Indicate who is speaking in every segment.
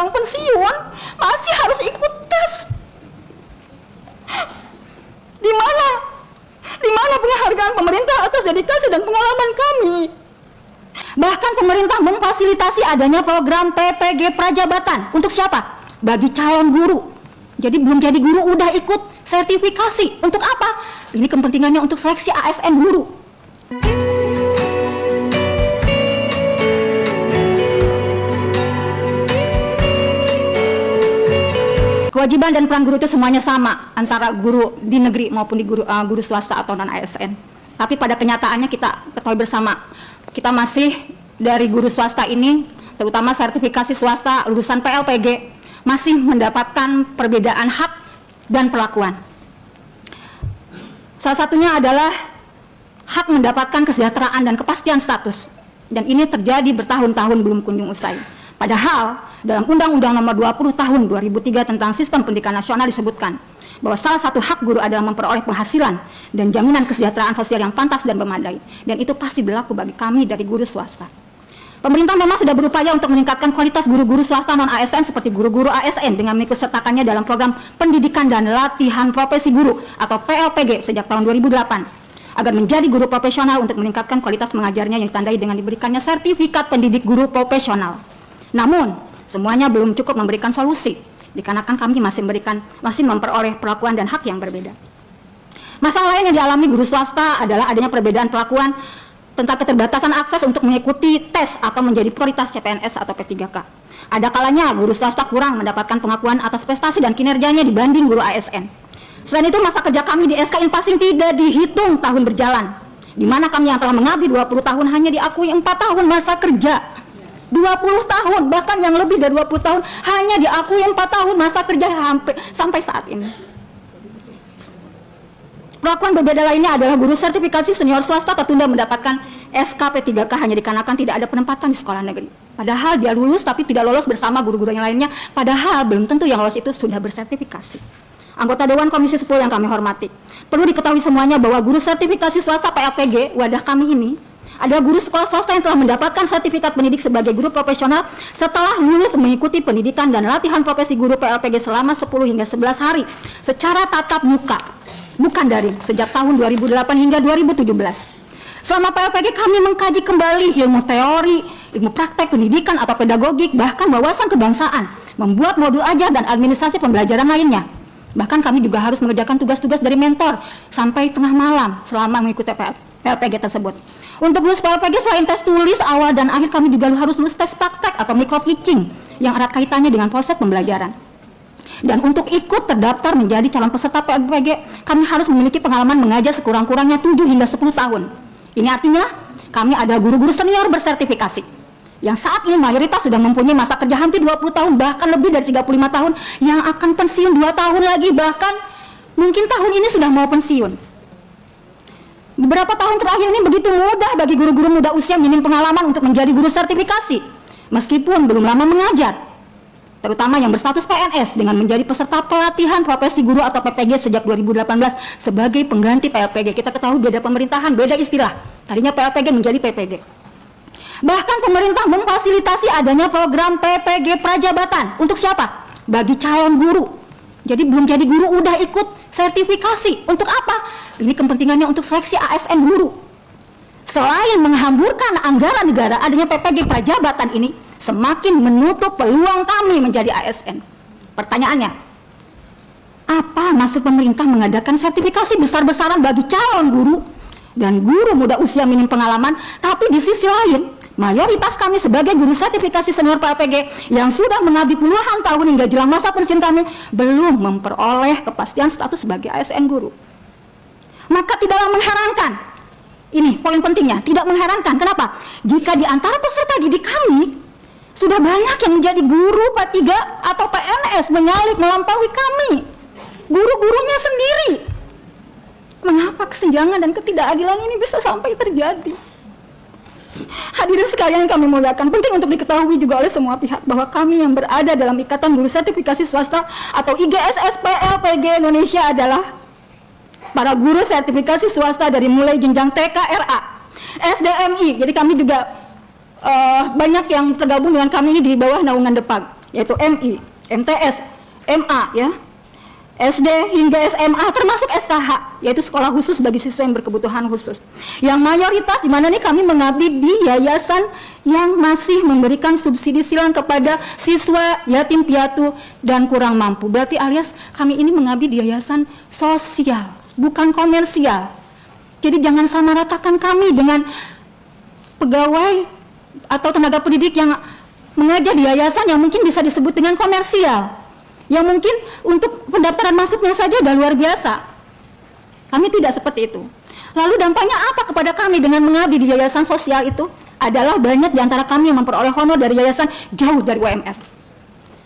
Speaker 1: yang pensiun masih harus ikut tes. Di mana? Di mana penghargaan pemerintah atas dedikasi dan pengalaman kami? Bahkan pemerintah memfasilitasi adanya program PPG Prajabatan. Untuk siapa? Bagi calon guru. Jadi belum jadi guru udah ikut sertifikasi. Untuk apa? Ini kepentingannya untuk seleksi ASN guru. Kewajiban dan peran guru itu semuanya sama antara guru di negeri maupun di guru swasta atau non ASN. Tapi pada kenyataannya kita ketahui bersama, kita masih dari guru swasta ini, terutama sertifikasi swasta lulusan PLPG, masih mendapatkan perbedaan hak dan perlakuan. Salah satunya adalah hak mendapatkan kesejahteraan dan kepastian status. Dan ini terjadi bertahun-tahun belum kunjung usai. Padahal dalam Undang-Undang Nomor 20 Tahun 2003 tentang Sistem Pendidikan Nasional disebutkan bahwa salah satu hak guru adalah memperoleh penghasilan dan jaminan kesejahteraan sosial yang pantas dan memadai. Dan itu pasti berlaku bagi kami dari guru swasta. Pemerintah memang sudah berupaya untuk meningkatkan kualitas guru-guru swasta non-ASN seperti guru-guru ASN dengan mengikutsertakannya dalam program Pendidikan dan Latihan Profesi Guru atau PLPG sejak tahun 2008 agar menjadi guru profesional untuk meningkatkan kualitas mengajarnya yang ditandai dengan diberikannya sertifikat pendidik guru profesional. Namun, semuanya belum cukup memberikan solusi, dikarenakan kami masih memperoleh perlakuan dan hak yang berbeda. Masalah lain yang dialami guru swasta adalah adanya perbedaan perlakuan tentang keterbatasan akses untuk mengikuti tes atau menjadi prioritas CPNS atau P3K. Ada kalanya guru swasta kurang mendapatkan pengakuan atas prestasi dan kinerjanya dibanding guru ASN. Selain itu, masa kerja kami di SK Inpasing tidak dihitung tahun berjalan, di mana kami yang telah mengabdi 20 tahun hanya diakui 4 tahun masa kerja. 20 tahun, bahkan yang lebih dari 20 tahun hanya diakui 4 tahun masa kerja sampai saat ini. Perlakuan berbeda lainnya adalah guru sertifikasi senior swasta tertunda mendapatkan SK P3K hanya dikarenakan tidak ada penempatan di sekolah negeri. Padahal dia lulus tapi tidak lolos bersama guru-guru yang lainnya, padahal belum tentu yang lolos itu sudah bersertifikasi. Anggota Dewan Komisi 10 yang kami hormati, perlu diketahui semuanya bahwa guru sertifikasi swasta PLPG, wadah kami ini, adalah guru sekolah swasta yang telah mendapatkan sertifikat pendidik sebagai guru profesional setelah lulus mengikuti pendidikan dan latihan profesi guru PLPG selama 10 hingga 11 hari secara tatap muka, bukan daring, sejak tahun 2008 hingga 2017. Selama PLPG kami mengkaji kembali ilmu teori, ilmu praktek pendidikan atau pedagogik, bahkan wawasan kebangsaan, membuat modul ajar dan administrasi pembelajaran lainnya. Bahkan kami juga harus mengerjakan tugas-tugas dari mentor sampai tengah malam selama mengikuti PLPG tersebut. Untuk lulus PLPG selain tes tulis awal dan akhir, kami juga harus lulus tes praktek atau micro teaching yang erat kaitannya dengan proses pembelajaran. Dan untuk ikut terdaftar menjadi calon peserta PLPG, kami harus memiliki pengalaman mengajar sekurang-kurangnya 7 hingga 10 tahun. Ini artinya kami adalah guru-guru senior bersertifikasi yang saat ini mayoritas sudah mempunyai masa kerja hampir 20 tahun, bahkan lebih dari 35 tahun, yang akan pensiun 2 tahun lagi, bahkan mungkin tahun ini sudah mau pensiun. Beberapa tahun terakhir ini begitu mudah bagi guru-guru muda usia minim pengalaman untuk menjadi guru sertifikasi, meskipun belum lama mengajar, terutama yang berstatus PNS dengan menjadi peserta pelatihan profesi guru atau PPG sejak 2018 sebagai pengganti PLPG. Kita ketahui beda pemerintahan, beda istilah. Tadinya PLPG menjadi PPG. Bahkan pemerintah memfasilitasi adanya program PPG Prajabatan. Untuk siapa? Bagi calon guru. Jadi belum jadi guru udah ikut sertifikasi. Untuk apa? Ini kepentingannya untuk seleksi ASN guru. Selain menghamburkan anggaran negara, adanya PPG Prajabatan ini semakin menutup peluang kami menjadi ASN. Pertanyaannya, apa maksud pemerintah mengadakan sertifikasi besar-besaran bagi calon guru dan guru muda usia minim pengalaman, tapi di sisi lain mayoritas kami sebagai guru sertifikasi senior PLPG yang sudah mengabdi puluhan tahun hingga jelang masa pensiun kami belum memperoleh kepastian status sebagai ASN guru? Maka tidaklah mengherankan, ini poin pentingnya, tidak mengherankan. Kenapa? Jika di antara peserta didik kami sudah banyak yang menjadi guru P3 atau PNS menyalip melampaui kami, guru-gurunya sendiri. Mengapa kesenjangan dan ketidakadilan ini bisa sampai terjadi? Hadirin sekalian kami muliakan, penting untuk diketahui juga oleh semua pihak bahwa kami yang berada dalam Ikatan Guru Sertifikasi Swasta atau IGSS PLPG Indonesia adalah para guru sertifikasi swasta dari mulai jenjang TK, RA, SDMI. Jadi kami juga banyak yang tergabung dengan kami ini di bawah naungan DEPAG. yaitu MI, MTS, MA ya, SD hingga SMA, termasuk SKH, yaitu sekolah khusus bagi siswa yang berkebutuhan khusus. Yang mayoritas di mana nih kami mengabdi di yayasan yang masih memberikan subsidi silang kepada siswa yatim piatu dan kurang mampu. Berarti alias kami ini mengabdi di yayasan sosial, bukan komersial. Jadi jangan sama ratakan kami dengan pegawai atau tenaga pendidik yang mengajar di yayasan yang mungkin bisa disebut dengan komersial, yang mungkin untuk pendaftaran masuknya saja udah luar biasa. Kami tidak seperti itu. Lalu dampaknya apa kepada kami dengan mengabdi di yayasan sosial itu? Adalah banyak di antara kami yang memperoleh honor dari yayasan jauh dari UMR.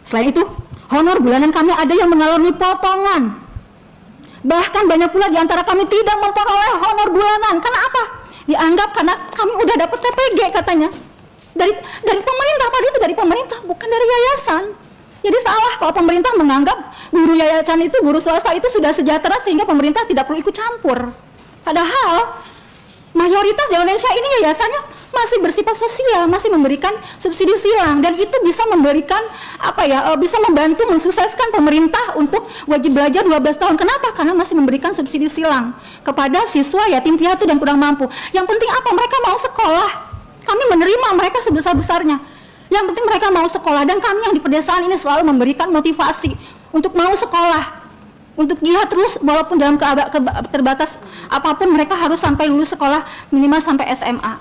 Speaker 1: Selain itu, honor bulanan kami ada yang mengalami potongan. Bahkan banyak pula di antara kami tidak memperoleh honor bulanan. Karena apa? Dianggap karena kami udah dapat TPG katanya. Dari pemerintah, padahal itu dari pemerintah, bukan dari yayasan. Jadi salah kalau pemerintah menganggap guru yayasan itu, guru swasta itu sudah sejahtera sehingga pemerintah tidak perlu ikut campur. Padahal mayoritas di Indonesia ini yayasannya masih bersifat sosial, masih memberikan subsidi silang, dan itu bisa memberikan bisa membantu mensukseskan pemerintah untuk wajib belajar 12 tahun. Kenapa? Karena masih memberikan subsidi silang kepada siswa yatim piatu dan kurang mampu. Yang penting apa? Mereka mau sekolah. Kami menerima mereka sebesar-besarnya. Yang penting mereka mau sekolah, dan kami yang di pedesaan ini selalu memberikan motivasi untuk mau sekolah, untuk giat terus walaupun dalam terbatas apapun mereka harus sampai lulus sekolah minimal sampai SMA.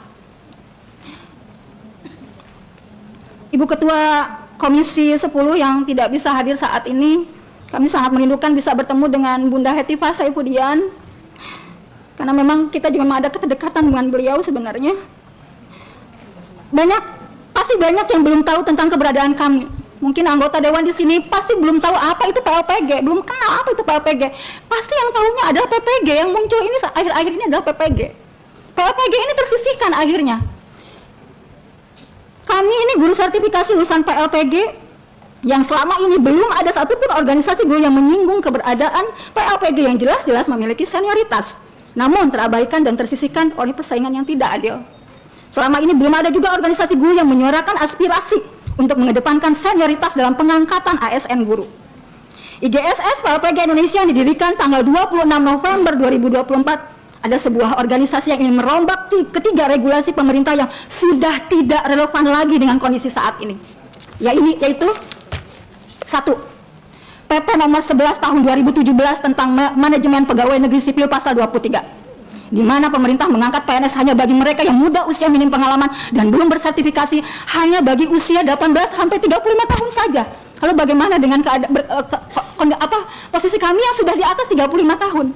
Speaker 1: Ibu Ketua Komisi 10 yang tidak bisa hadir saat ini, kami sangat merindukan bisa bertemu dengan Bunda Hetifah Saifudian, karena memang kita juga ada kedekatan dengan beliau sebenarnya. Pasti banyak yang belum tahu tentang keberadaan kami. Mungkin anggota dewan di sini pasti belum tahu apa itu PLPG, belum kenal apa itu PLPG. Pasti yang tahunya adalah PPG, yang muncul ini akhir-akhir ini adalah PPG. PLPG ini tersisihkan akhirnya. Kami ini guru sertifikasi lulusan PLPG yang selama ini belum ada satupun organisasi guru yang menyinggung keberadaan PLPG yang jelas-jelas memiliki senioritas, namun terabaikan dan tersisihkan oleh persaingan yang tidak adil. Selama ini belum ada juga organisasi guru yang menyuarakan aspirasi untuk mengedepankan senioritas dalam pengangkatan ASN guru. IGSS PLPG Indonesia yang didirikan tanggal 26 November 2024 ada sebuah organisasi yang ingin merombak ketiga regulasi pemerintah yang sudah tidak relevan lagi dengan kondisi saat ini. Yaitu 1. PP nomor 11 tahun 2017 tentang manajemen pegawai negeri sipil pasal 23. Di mana pemerintah mengangkat PNS hanya bagi mereka yang muda usia minim pengalaman dan belum bersertifikasi, hanya bagi usia 18 sampai 35 tahun saja. Lalu bagaimana dengan posisi kami yang sudah di atas 35 tahun?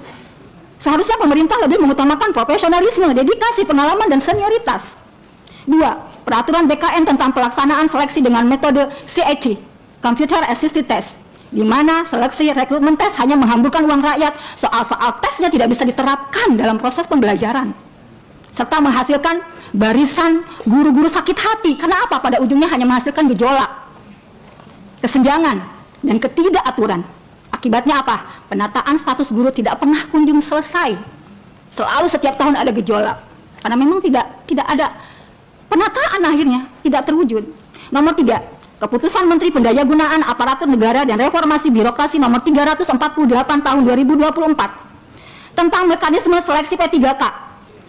Speaker 1: Seharusnya pemerintah lebih mengutamakan profesionalisme, dedikasi, pengalaman, dan senioritas. 2. Peraturan BKN tentang pelaksanaan seleksi dengan metode CAT, Computer Assisted Test, di mana seleksi rekrutmen tes hanya menghamburkan uang rakyat, soal-soal tesnya tidak bisa diterapkan dalam proses pembelajaran, serta menghasilkan barisan guru-guru sakit hati. Karena apa? Pada ujungnya hanya menghasilkan gejolak, kesenjangan, dan ketidakaturan. Akibatnya apa? Penataan status guru tidak pernah kunjung selesai. Selalu setiap tahun ada gejolak, karena memang tidak ada penataan, akhirnya tidak terwujud. Nomor 3. Keputusan Menteri Pendayagunaan Aparatur Negara dan Reformasi Birokrasi nomor 348 tahun 2024 tentang mekanisme seleksi P3K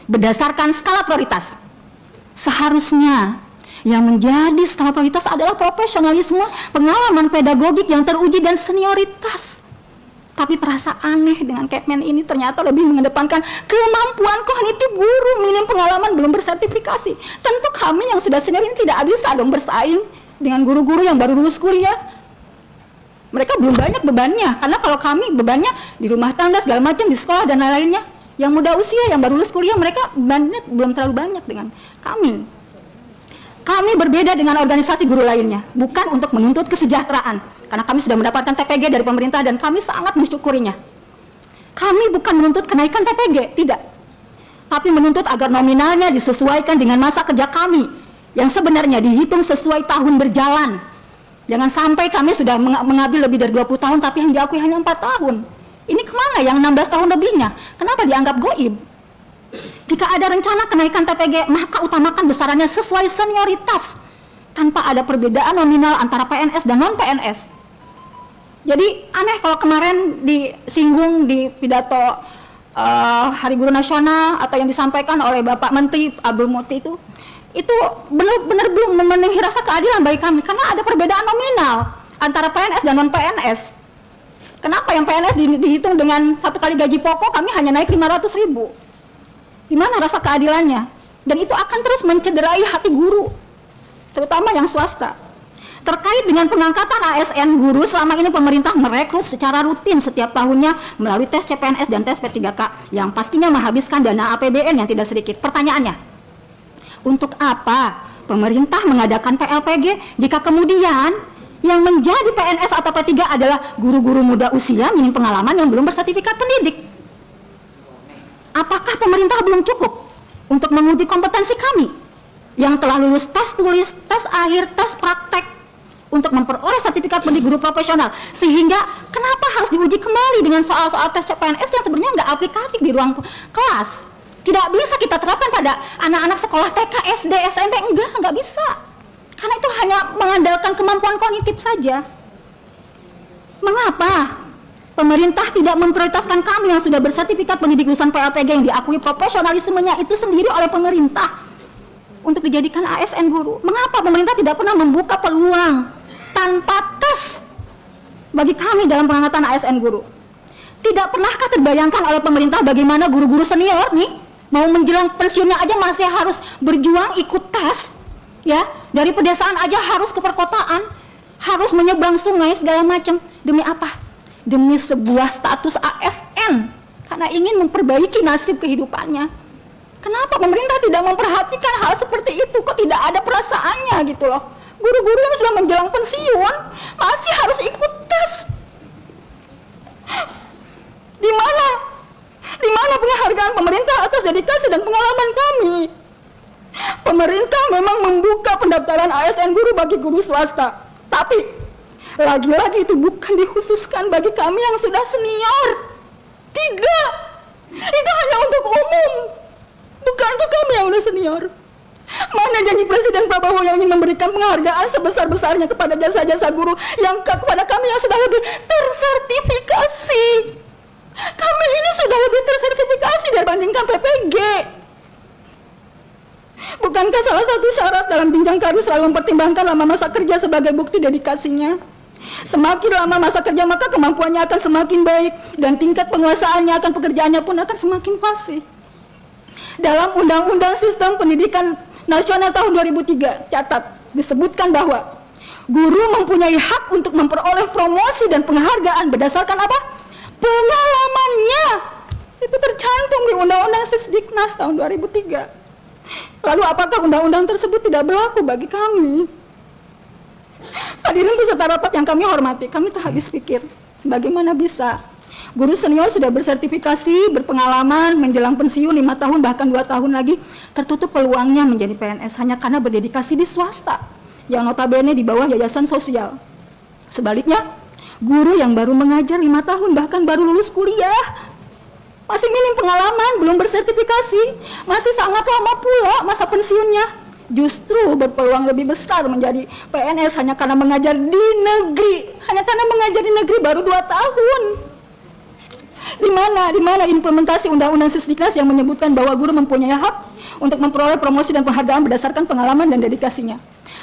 Speaker 1: berdasarkan skala prioritas. Seharusnya yang menjadi skala prioritas adalah profesionalisme, pengalaman pedagogik yang teruji, dan senioritas. Tapi terasa aneh dengan Kepmen ini ternyata lebih mengedepankan kemampuan kognitif guru minim pengalaman belum bersertifikasi. Tentu kami yang sudah senior ini tidak bisa dong bersaing dengan guru-guru yang baru lulus kuliah. Mereka belum banyak bebannya, karena kalau kami bebannya di rumah tangga segala macam, di sekolah dan lain-lainnya. Yang muda usia, yang baru lulus kuliah, mereka bebannya belum terlalu banyak dengan kami. Kami berbeda dengan organisasi guru lainnya, bukan untuk menuntut kesejahteraan, karena kami sudah mendapatkan TPG dari pemerintah dan kami sangat mensyukurinya. Kami bukan menuntut kenaikan TPG, tidak, tapi menuntut agar nominalnya disesuaikan dengan masa kerja kami yang sebenarnya dihitung sesuai tahun berjalan. Jangan sampai kami sudah mengambil lebih dari 20 tahun tapi yang diakui hanya 4 tahun. Ini kemana yang 16 tahun lebihnya? Kenapa dianggap goib? Jika ada rencana kenaikan TPG, maka utamakan besarannya sesuai senioritas. tanpa ada perbedaan nominal antara PNS dan non-PNS. Jadi aneh kalau kemarin disinggung di pidato Hari Guru Nasional atau yang disampaikan oleh Bapak Menteri Abdul Muti itu benar-benar belum memenuhi rasa keadilan bagi kami, karena ada perbedaan nominal antara PNS dan non-PNS. Kenapa yang PNS dihitung dengan 1 kali gaji pokok, kami hanya naik 500.000? Di mana rasa keadilannya? Dan itu akan terus mencederai hati guru, terutama yang swasta. Terkait dengan pengangkatan ASN guru, selama ini pemerintah merekrut secara rutin setiap tahunnya melalui tes CPNS dan tes P3K yang pastinya menghabiskan dana APBN yang tidak sedikit. Pertanyaannya, untuk apa pemerintah mengadakan PLPG jika kemudian yang menjadi PNS atau P3 adalah guru-guru muda usia minim pengalaman yang belum bersertifikat pendidik? Apakah pemerintah belum cukup untuk menguji kompetensi kami yang telah lulus tes tulis, tes akhir, tes praktek untuk memperoleh sertifikat pendidik guru profesional? Sehingga kenapa harus diuji kembali dengan soal-soal tes CPNS yang sebenarnya nggak aplikatif di ruang kelas? Tidak bisa kita terapkan pada anak-anak sekolah TK, SD, SMP, nggak bisa. Karena itu hanya mengandalkan kemampuan kognitif saja. Mengapa pemerintah tidak memprioritaskan kami yang sudah bersertifikat pendidik lulusan PLPG yang diakui profesionalismenya itu sendiri oleh pemerintah untuk dijadikan ASN guru? Mengapa pemerintah tidak pernah membuka peluang tanpa tes bagi kami dalam pengangkatan ASN guru? Tidak pernahkah terbayangkan oleh pemerintah bagaimana guru-guru senior nih mau menjelang pensiunnya aja masih harus berjuang ikut tes, ya, dari pedesaan aja harus ke perkotaan, harus menyeberang sungai segala macam. Demi apa? Demi sebuah status ASN, karena ingin memperbaiki nasib kehidupannya. Kenapa pemerintah tidak memperhatikan hal seperti itu? Kok tidak ada perasaannya gitu loh? Guru-guru yang sudah menjelang pensiun masih harus ikut tes. Di mana penghargaan pemerintah atas dedikasi dan pengalaman kami? Pemerintah memang membuka pendaftaran ASN guru bagi guru swasta, tapi lagi-lagi itu bukan dikhususkan bagi kami yang sudah senior. Tidak, itu hanya untuk umum, bukan untuk kami yang sudah senior. Mana janji Presiden Prabowo yang ingin memberikan penghargaan sebesar-besarnya kepada jasa-jasa guru yang kepada kami yang sudah lebih tersertifikasi? Kami ini sudah lebih tersertifikasi dibandingkan PPG. Bukankah salah satu syarat dalam jenjang karir selalu mempertimbangkan lama masa kerja sebagai bukti dedikasinya? Semakin lama masa kerja maka kemampuannya akan semakin baik dan tingkat penguasaannya akan pekerjaannya pun akan semakin fasih. Dalam Undang-Undang Sistem Pendidikan Nasional tahun 2003 catat disebutkan bahwa guru mempunyai hak untuk memperoleh promosi dan penghargaan berdasarkan apa? Pengalamannya. Itu tercantum di Undang-Undang Sisdiknas tahun 2003. Lalu apakah undang-undang tersebut tidak berlaku bagi kami? Hadirin peserta rapat yang kami hormati, kami tak habis pikir bagaimana bisa guru senior sudah bersertifikasi, berpengalaman, menjelang pensiun 5 tahun bahkan 2 tahun lagi tertutup peluangnya menjadi PNS hanya karena berdedikasi di swasta yang notabene di bawah yayasan sosial. Sebaliknya, guru yang baru mengajar 5 tahun bahkan baru lulus kuliah, masih minim pengalaman, belum bersertifikasi, masih sangat lama pula masa pensiunnya, justru berpeluang lebih besar menjadi PNS hanya karena mengajar di negeri, hanya karena mengajar di negeri baru 2 tahun. Di mana implementasi Undang-Undang Sisdiknas yang menyebutkan bahwa guru mempunyai hak untuk memperoleh promosi dan penghargaan berdasarkan pengalaman dan dedikasinya?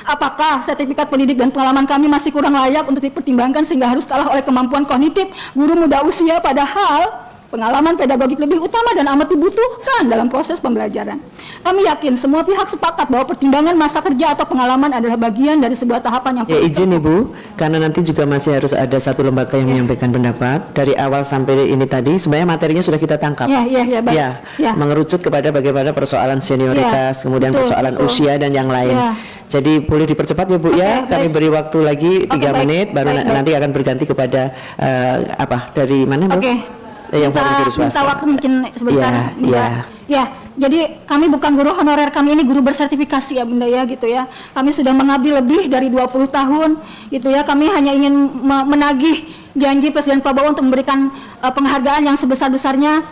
Speaker 1: Apakah sertifikat pendidik dan pengalaman kami masih kurang layak untuk dipertimbangkan sehingga harus kalah oleh kemampuan kognitif guru muda usia, padahal pengalaman pedagogik lebih utama dan amat dibutuhkan dalam proses pembelajaran? Kami yakin semua pihak sepakat bahwa pertimbangan masa kerja atau pengalaman adalah bagian dari sebuah tahapan yang
Speaker 2: ya, izin Ibu, karena nanti juga masih harus ada satu lembaga yang menyampaikan pendapat. Dari awal sampai ini tadi sebenarnya materinya sudah kita tangkap.
Speaker 1: Baik.
Speaker 2: Mengerucut kepada bagaimana persoalan senioritas, kemudian
Speaker 1: betul,
Speaker 2: persoalan usia dan yang lain. Jadi boleh dipercepat ya Bu, kami beri waktu lagi 3 menit, baru nanti akan berganti kepada dari mana Bu? Yang
Speaker 1: minta waktu mungkin sebentar. Jadi kami bukan guru honorer, kami ini guru bersertifikasi ya Bunda ya gitu ya. Kami sudah mengabdi lebih dari 20 tahun gitu ya. Kami hanya ingin menagih janji Presiden Prabowo untuk memberikan penghargaan yang sebesar-besarnya